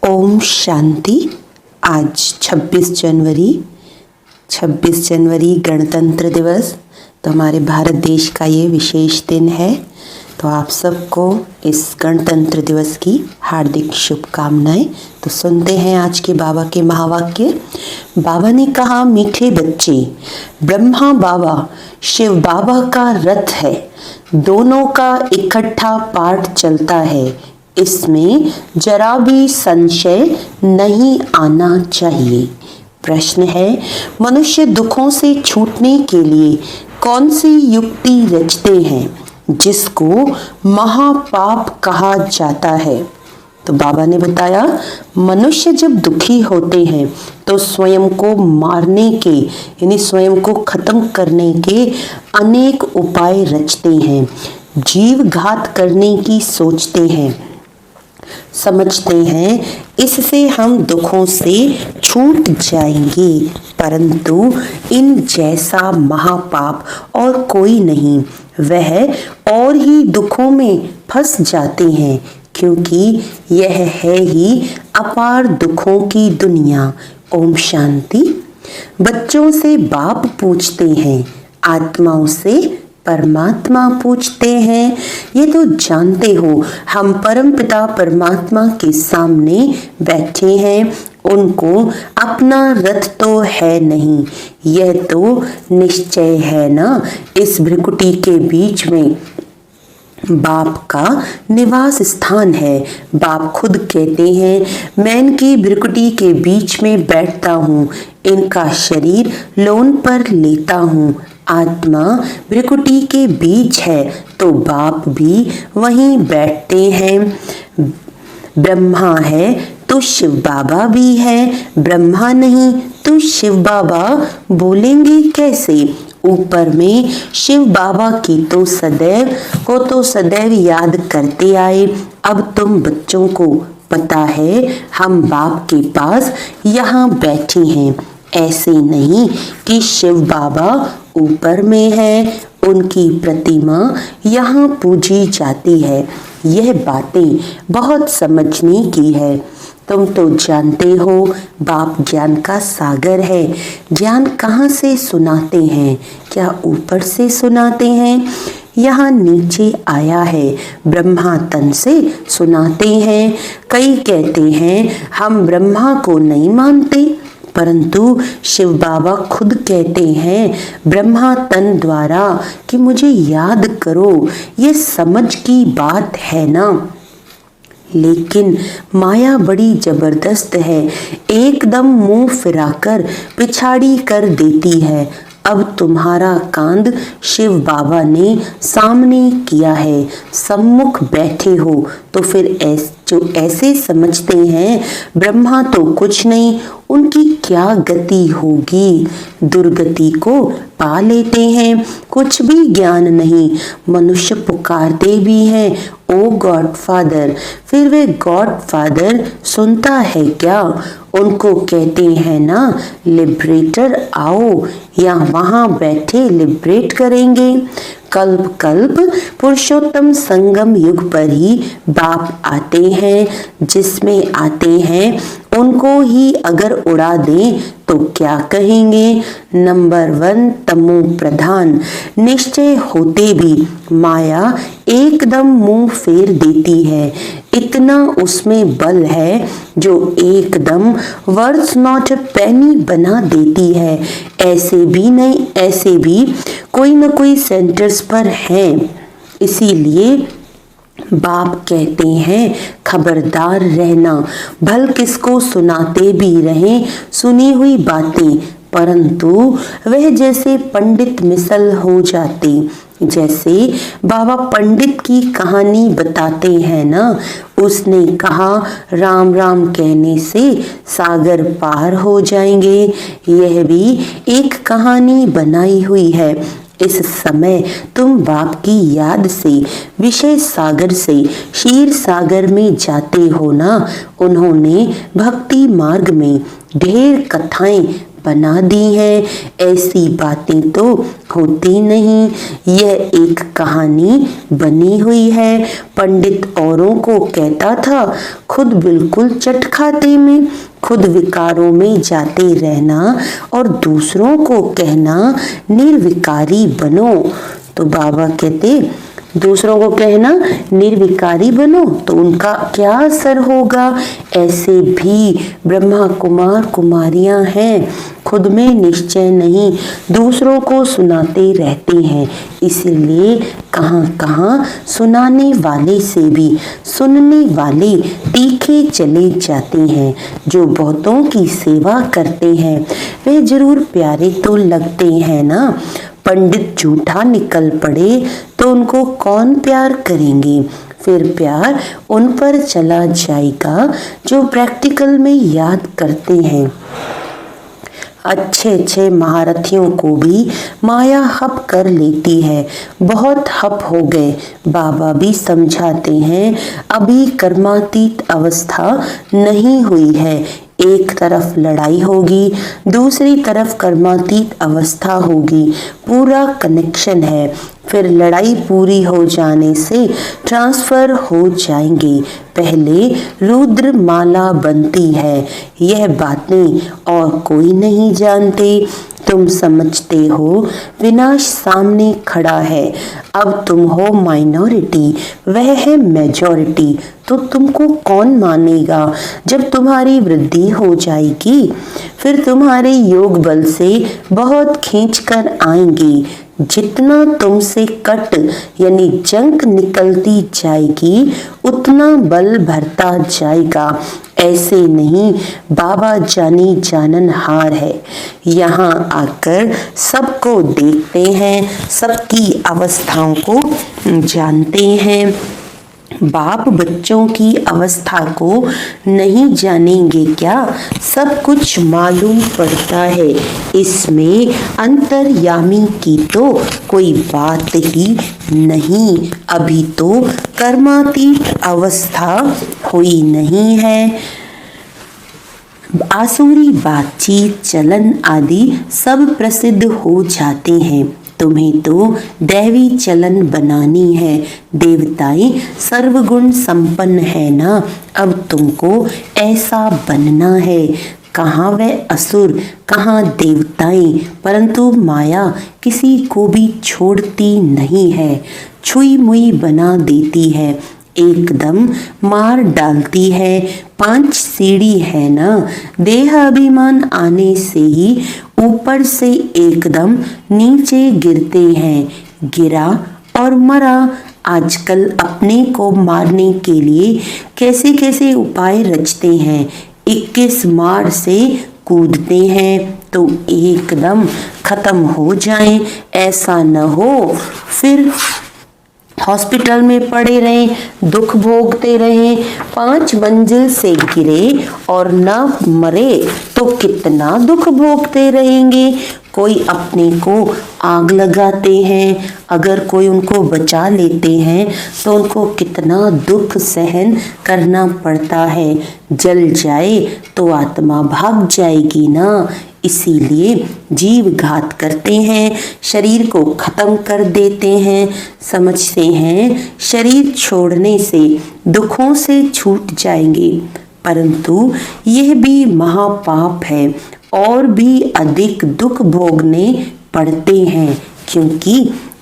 ओम शांति। आज 26 जनवरी गणतंत्र दिवस। तो हमारे भारत देश का ये विशेष दिन है। तो आप सबको इस गणतंत्र दिवस की हार्दिक शुभकामनाएं। तो सुनते हैं आज के बाबा के महावाक्य। बाबा ने कहा, मीठे बच्चे, ब्रह्मा बाबा शिव बाबा का रथ है। दोनों का इकट्ठा पाठ चलता है, इसमें जरा भी संशय नहीं आना चाहिए। प्रश्न है, मनुष्य दुखों से छूटने के लिए कौन सी युक्ति रचते हैं जिसको महापाप कहा जाता है? तो बाबा ने बताया, मनुष्य जब दुखी होते हैं तो स्वयं को मारने के यानी स्वयं को खत्म करने के अनेक उपाय रचते हैं, जीव घात करने की सोचते हैं, समझते हैं इससे हम दुखों से छूट जाएंगे। परंतु इन जैसा महापाप और कोई नहीं। वह और ही दुखों में फंस जाते हैं, क्योंकि यह है ही अपार दुखों की दुनिया। ओम शांति। बच्चों से बाप पूछते हैं, आत्माओं से परमात्मा पूछते हैं। ये तो जानते हो, हम परमपिता परमात्मा के सामने बैठे हैं। उनको अपना रथ तो है नहीं, यह तो निश्चय है ना। इस भ्रिकुटी के बीच में बाप का निवास स्थान है। बाप खुद कहते हैं, मैं इनकी भ्रिकुटी के बीच में बैठता हूँ, इनका शरीर लोन पर लेता हूँ। आत्मा भ्रिकुटी के बीच है तो बाप भी वहीं बैठते हैं। ब्रह्मा है तो शिव बाबा भी है, ब्रह्मा नहीं तो शिव बाबा बोलेंगे कैसे? ऊपर में शिव बाबा की तो सदैव याद करते आए। अब तुम बच्चों को पता है हम बाप के पास यहाँ बैठे हैं। ऐसे नहीं कि शिव बाबा ऊपर में है, उनकी प्रतिमा यहाँ पूजी जाती है। यह बातें बहुत समझने की है। तुम तो जानते हो बाप ज्ञान का सागर है। ज्ञान कहाँ से सुनाते हैं? क्या ऊपर से सुनाते हैं? यहाँ नीचे आया है, ब्रह्मा तन से सुनाते हैं। कई कहते हैं हम ब्रह्मा को नहीं मानते, परंतु शिव बाबा खुद कहते हैं ब्रह्मा तन द्वारा कि मुझे याद करो। ये समझ की बात है ना। लेकिन माया बड़ी जबरदस्त है, एकदम मुंह फिराकर पिछाड़ी कर देती है। अब तुम्हारा कांद शिव बाबा ने सामने किया है, सम्मुख बैठे हो, तो फिर जो ऐसे समझते हैं ब्रह्मा तो कुछ नहीं, उनकी क्या गति होगी? दुर्गति को पा लेते हैं, कुछ भी ज्ञान नहीं। मनुष्य पुकारते भी हैं, ओ गॉड फादर, फिर वे गॉड फादर सुनता है क्या? उनको कहते हैं ना लिबरेटर आओ, या वहां बैठे लिबरेट करेंगे। कल्प कल्प पुरुषोत्तम संगम युग पर ही बाप आते हैं। जिसमें आते हैं उनको ही अगर उड़ा दें तो क्या कहेंगे? नंबर 1 तमो प्रधान। निश्चय होते भी माया एकदम मुंह फेर देती है। इतना उसमें बल है जो एकदम वर्थ नॉट पेनी बना देती है। ऐसे भी नहीं, ऐसे भी कोई न कोई सेंटर्स पर हैं। इसीलिए बाप कहते हैं खबरदार रहना, भल किसको सुनाते भी रहें सुनी हुई बातें, परंतु वह जैसे पंडित मिसल हो जाते। जैसे बाबा पंडित की कहानी बताते हैं ना, उसने कहा राम राम कहने से सागर पार हो जाएंगे। यह भी एक कहानी बनाई हुई है। इस समय तुम बाप की याद से विषय सागर से क्षीर सागर में जाते हो ना। उन्होंने भक्ति मार्ग में ढेर कथाएं बना दी हैं। ऐसी बातें तो होती नहीं, यह एक कहानी बनी हुई है। पंडित औरों को कहता था, खुद बिल्कुल चट खाते में, खुद विकारों में जाते रहना और दूसरों को कहना निर्विकारी बनो। तो बाबा कहते, दूसरों को कहना निर्विकारी बनो तो उनका क्या असर होगा। ऐसे भी ब्रह्मा कुमार कुमारियां हैं, खुद में निश्चय नहीं, दूसरों को सुनाते रहते हैं। इसीलिए कहाँ कहाँ सुनाने वाले से भी सुनने वाले तीखे चले जाते हैं। जो बहुतों की सेवा करते हैं वे जरूर प्यारे तो लगते हैं ना। पंडित झूठा निकल पड़े तो उनको कौन प्यार करेंगे। फिर प्यार उन पर चला जाएगा जो प्रैक्टिकल में याद करते हैं। अच्छे अच्छे महारथियों को भी माया हप कर लेती है। बहुत हप हो गए। बाबा भी समझाते हैं, अभी कर्मातीत अवस्था नहीं हुई है। एक तरफ लड़ाई होगी, दूसरी तरफ कर्मातीत अवस्था होगी, पूरा कनेक्शन है। फिर लड़ाई पूरी हो जाने से ट्रांसफर हो जाएंगे। पहले रुद्र माला बनती है। यह बातें और कोई नहीं जानते। तुम समझते हो विनाश सामने खड़ा है। अब तुम हो माइनॉरिटी, वह है मेजॉरिटी। तो तुमको कौन मानेगा। जब तुम्हारी वृद्धि हो जाएगी फिर तुम्हारे योग बल से बहुत खींच कर आएंगे। जितना तुमसे कट यानी जंक निकलती जाएगी उतना बल भरता जाएगा। ऐसे नहीं, बाबा जानी जाननहार है। यहाँ आकर सबको देखते हैं, सबकी अवस्थाओं को जानते हैं। बाप बच्चों की अवस्था को नहीं जानेंगे क्या। सब कुछ मालूम पड़ता है। इसमें अंतर्यामी की तो कोई बात ही नहीं। अभी तो कर्मातीत अवस्था हुई नहीं है। आसुरी बातचीत चलन आदि सब प्रसिद्ध हो जाते हैं। तुम्हें तो दैवी चलन बनानी है। देवताएं सर्वगुण संपन्न है ना। अब तुमको ऐसा बनना है। कहाँ वह असुर, कहाँ देवताएं, परंतु माया किसी को भी छोड़ती नहीं है। छुई मुई बना देती है, एकदम मार डालती है। 5 सीढ़ी है ना। देह अभिमान आने से ही ऊपर से एकदम नीचे गिरते हैं। गिरा और मरा। आजकल अपने को मारने के लिए कैसे कैसे उपाय रचते हैं। 21 मार से कूदते हैं तो एकदम खत्म हो जाएं। ऐसा न हो फिर हॉस्पिटल में पड़े रहें, दुख भोगते रहें। 5 मंजिल से गिरे और न मरे तो कितना दुख भोगते रहेंगे। कोई अपने को आग लगाते हैं, अगर कोई उनको बचा लेते हैं तो उनको कितना दुख सहन करना पड़ता है। जल जाए तो आत्मा भाग जाएगी ना। इसीलिए जीव घात करते हैं, शरीर को खत्म कर देते हैं। समझते हैं शरीर छोड़ने से दुखों से छूट जाएंगे, परंतु यह भी महापाप है और भी अधिक दुख भोगने पड़ते हैं। क्योंकि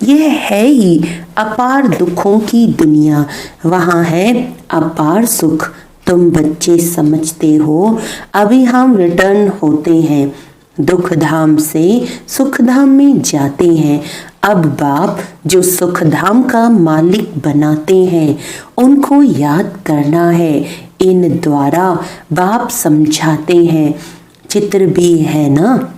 यह है ही अपार दुखों की दुनिया, वहाँ है अपार सुख। तुम बच्चे समझते हो अभी हम रिटर्न होते हैं, दुख धाम से सुख धाम में जाते हैं। अब बाप जो सुख धाम का मालिक बनाते हैं उनको याद करना है। इन द्वारा बाप समझाते हैं। चित्र भी है ना,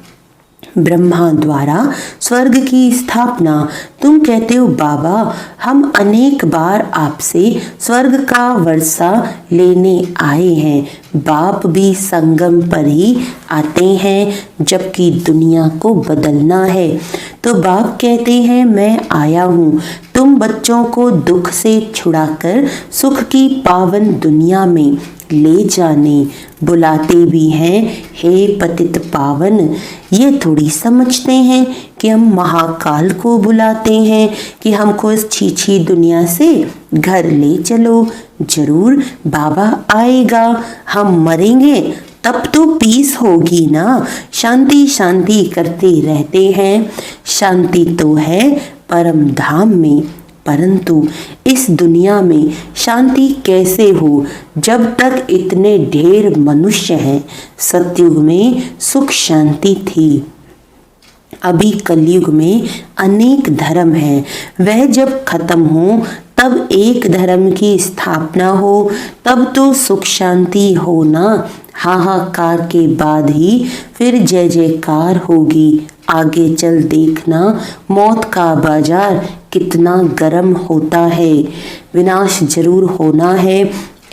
ब्रह्मा द्वारा स्वर्ग की स्थापना। तुम कहते हो बाबा हम अनेक बार आपसे स्वर्ग का वर्षा लेने आए हैं। बाप भी संगम पर ही आते हैं, जबकि दुनिया को बदलना है। तो बाप कहते हैं मैं आया हूँ तुम बच्चों को दुख से छुड़ाकर सुख की पावन दुनिया में ले जाने। बुलाते भी हैं, हे पतित पावन ये थोड़ी समझते हैं कि हम महाकाल को बुलाते हैं कि हमको इस छीछी दुनिया से घर ले चलो। जरूर बाबा आएगा, हम मरेंगे तब तो पीस होगी ना। शांति शांति करते रहते हैं। शांति तो है परम धाम में, परंतु इस दुनिया में शांति कैसे हो जब तक इतने ढेर मनुष्य हैं। सतयुग में सुख शांति थी, अभी कलयुग में अनेक धर्म हैं। वह जब खत्म हो तब एक धर्म की स्थापना हो, तब तो सुख शांति हो ना। हाहाकार के बाद ही फिर जय जयकार होगी। आगे चल देखना मौत का बाजार कितना गर्म होता है। विनाश जरूर होना है।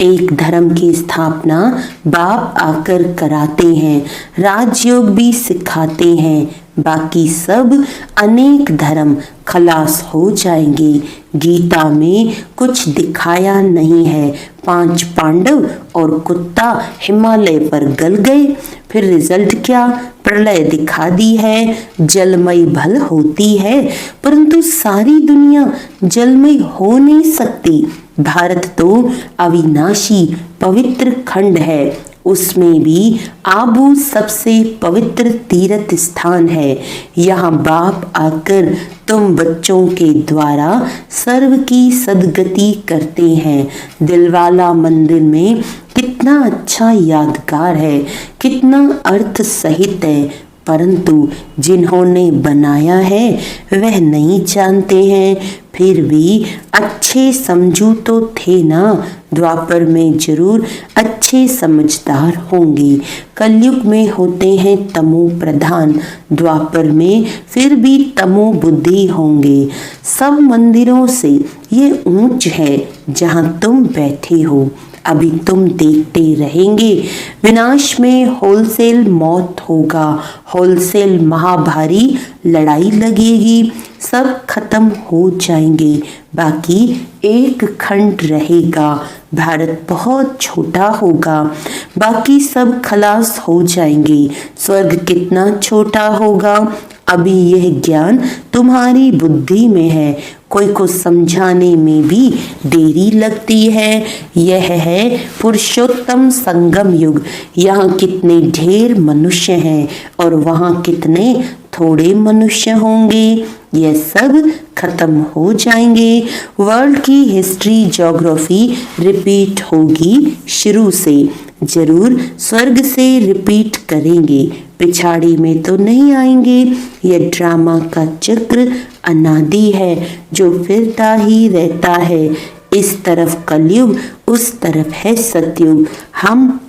एक धर्म की स्थापना बाप आकर कराते हैं, राजयोग भी सिखाते हैं। बाकी सब अनेक धर्म खलास हो जाएंगे। गीता में कुछ दिखाया नहीं है। 5 पांडव और कुत्ता हिमालय पर गल गए, फिर रिजल्ट क्या? प्रलय दिखा दी है। जलमय भल होती है, परंतु सारी दुनिया जलमय हो नहीं सकती। भारत तो अविनाशी पवित्र खंड है, उसमें भी आबू सबसे पवित्र तीर्थ स्थान है। यहाँ बाप आकर तुम बच्चों के द्वारा सर्व की सदगति करते हैं। दिलवाला मंदिर में कितना अच्छा यादगार है, कितना अर्थ सहित है, परंतु जिन्होंने बनाया है वह नहीं जानते हैं। फिर भी अच्छे समझू तो थे ना। द्वापर में जरूर अच्छे समझदार होंगे। कलयुग में होते हैं तमो प्रधान, द्वापर में फिर भी तमो बुद्धि होंगे। सब मंदिरों से ये ऊंच है जहां तुम बैठे हो। अभी तुम देखते रहेंगे, विनाश में होलसेल मौत होगा, होलसेल महाभारी लड़ाई लगेगी, सब खत्म हो जाएंगे, बाकी एक खंड रहेगा। भारत बहुत छोटा होगा, बाकी सब खलास हो जाएंगे। स्वर्ग कितना छोटा होगा। अभी यह ज्ञान तुम्हारी बुद्धि में है, कोई को समझाने में भी देरी लगती है। यह है पुरुषोत्तम संगम युग। यहाँ कितने ढेर मनुष्य हैं और वहाँ कितने थोड़े मनुष्य होंगे। यह सब खत्म हो जाएंगे। वर्ल्ड की हिस्ट्री ज्योग्राफी रिपीट होगी शुरू से। जरूर स्वर्ग से रिपीट करेंगे, पिछाड़ी में तो नहीं आएंगे। यह ड्रामा का चक्र अनादि है जो फिरता ही रहता है। इस तरफ कलयुग, उस तरफ है सतयुग। हम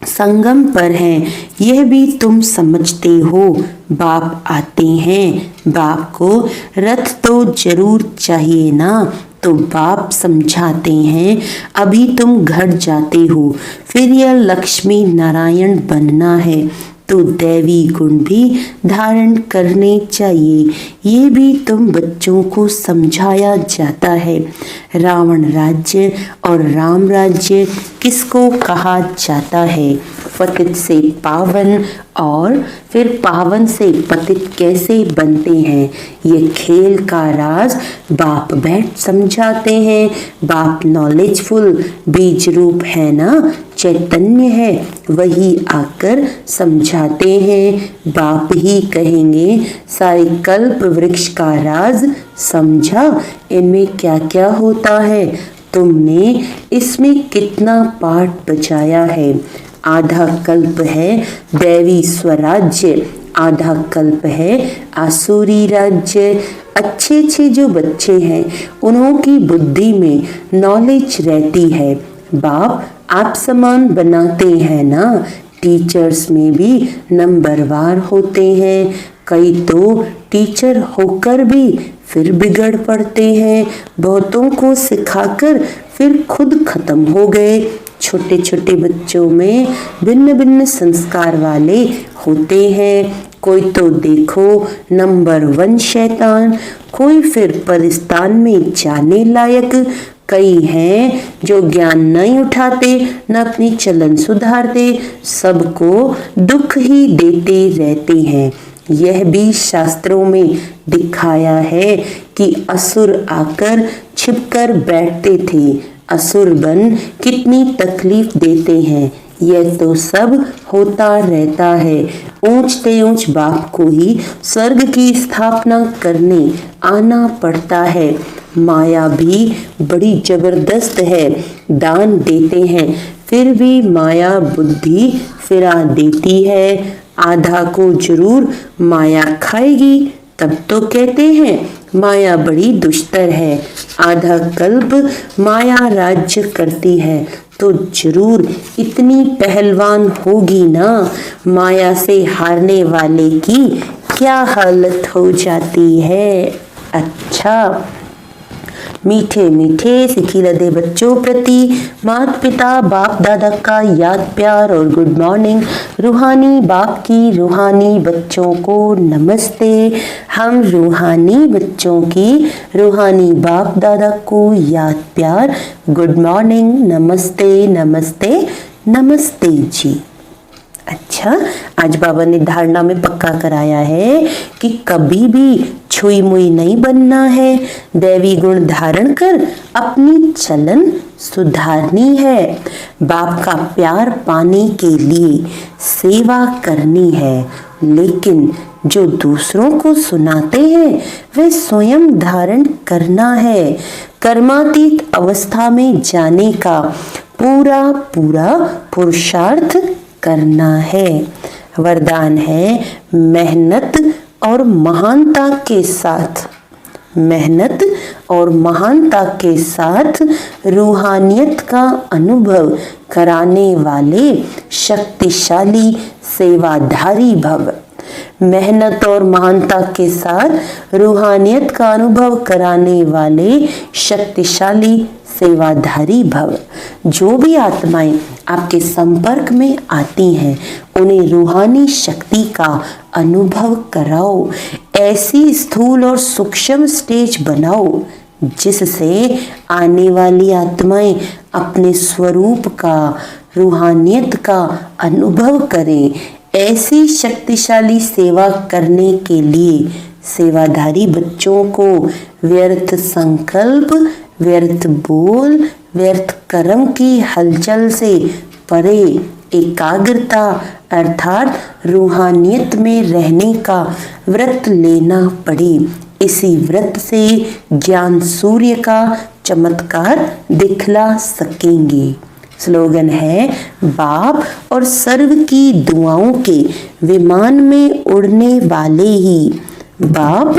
संगम पर हैं, यह भी तुम समझते हो। बाप आते हैं, बाप को रथ तो जरूर चाहिए ना, तो बाप समझाते हैं। अभी तुम घर जाते हो, फिर यह लक्ष्मी नारायण बनना है तो दैवी गुण भी धारण करने चाहिए। ये भी तुम बच्चों को समझाया जाता है। रावण राज्य और राम राज्य किसको कहा जाता है? पतित से पावन और फिर पावन से पतित कैसे बनते हैं, ये खेल का राज बाप बैठ समझाते हैं। बाप नॉलेजफुल बीज रूप है ना, चैतन्य है, वही आकर समझाते हैं। बाप ही कहेंगे सारे कल्प वृक्ष का राज समझा, इनमें क्या क्या होता है, तुमने इसमें कितना पाठ बचाया है। आधा कल्प है दैवी स्वराज्य, आधा कल्प है आसुरी राज्य। अच्छे अच्छे जो बच्चे हैं उन्हों की बुद्धि में नॉलेज रहती है। बाप आप समान बनाते हैं ना। टीचर्स में भी नंबरवार होते हैं। कई तो टीचर होकर भी फिर बिगड़ पड़ते हैं। बहुतों को सिखाकर फिर खुद खत्म हो गए। छोटे छोटे बच्चों में भिन्न भिन्न संस्कार वाले होते हैं। कोई तो देखो नंबर 1 शैतान, कोई फिर परिस्तान में जाने लायक, कई हैं जो ज्ञान नहीं उठाते, न अपनी चलन सुधारते, सबको दुख ही देते रहते हैं। यह भी शास्त्रों में दिखाया है कि असुर आकर छिपकर बैठते थे। असुर बन कितनी तकलीफ देते हैं। यह तो सब होता रहता है। ऊंचते ऊंच बाप को ही स्वर्ग की स्थापना करने आना पड़ता है। माया भी बड़ी जबरदस्त है। दान देते हैं फिर भी माया बुद्धि फिरा देती है। आधा को जरूर माया खाएगी, तब तो कहते हैं माया बड़ी दुष्टर है। आधा कल्प माया राज्य करती है तो जरूर इतनी पहलवान होगी ना। माया से हारने वाले की क्या हालत हो जाती है। अच्छा, मीठे मीठे सिखी लदे बच्चों प्रति माता पिता बाप दादा का याद प्यार और गुड मॉर्निंग। रूहानी बाप की रूहानी बच्चों को नमस्ते। हम रूहानी बच्चों की रूहानी बाप दादा को याद प्यार, गुड मॉर्निंग, नमस्ते नमस्ते नमस्ते जी। अच्छा, आज बाबा ने धारणा में पक्का कराया है कि कभी भी छुई मुई नहीं बनना है। दैवी गुण धारण कर अपनी चलन सुधारनी है। बाप का प्यार पाने के लिए सेवा करनी है, लेकिन जो दूसरों को सुनाते हैं वे स्वयं धारण करना है। कर्मातीत अवस्था में जाने का पूरा पूरा पुरुषार्थ करना है। वरदान है मेहनत और महानता के साथ, मेहनत और महानता के साथ रूहानियत का अनुभव कराने वाले शक्तिशाली सेवाधारी भव। मेहनत और महानता के साथ रूहानियत का अनुभव कराने वाले शक्तिशाली सेवाधारी भव। जो भी आत्माएं आपके संपर्क में आती हैं उन्हें रूहानी शक्ति का अनुभव कराओ। ऐसी स्थूल और सूक्ष्म स्टेज बनाओ जिससे आने वाली आत्माएं अपने स्वरूप का, रूहानियत का अनुभव करें। ऐसी शक्तिशाली सेवा करने के लिए सेवाधारी बच्चों को व्यर्थ संकल्प, व्यर्थ बोल, व्यर्थ कर्म की हलचल से परे एकाग्रता अर्थात रूहानियत में रहने का व्रत लेना पड़े। इसी व्रत से ज्ञान सूर्य का चमत्कार दिखला सकेंगे। स्लोगन है, बाप और सर्व की दुआओं के विमान में उड़ने वाले ही, बाप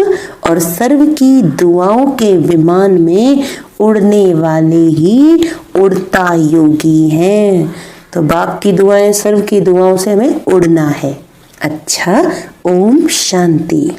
और सर्व की दुआओं के विमान में उड़ने वाले ही उड़ता योगी हैं। तो बाप की दुआएं, सर्व की दुआओं से हमें उड़ना है। अच्छा, ओम शांति।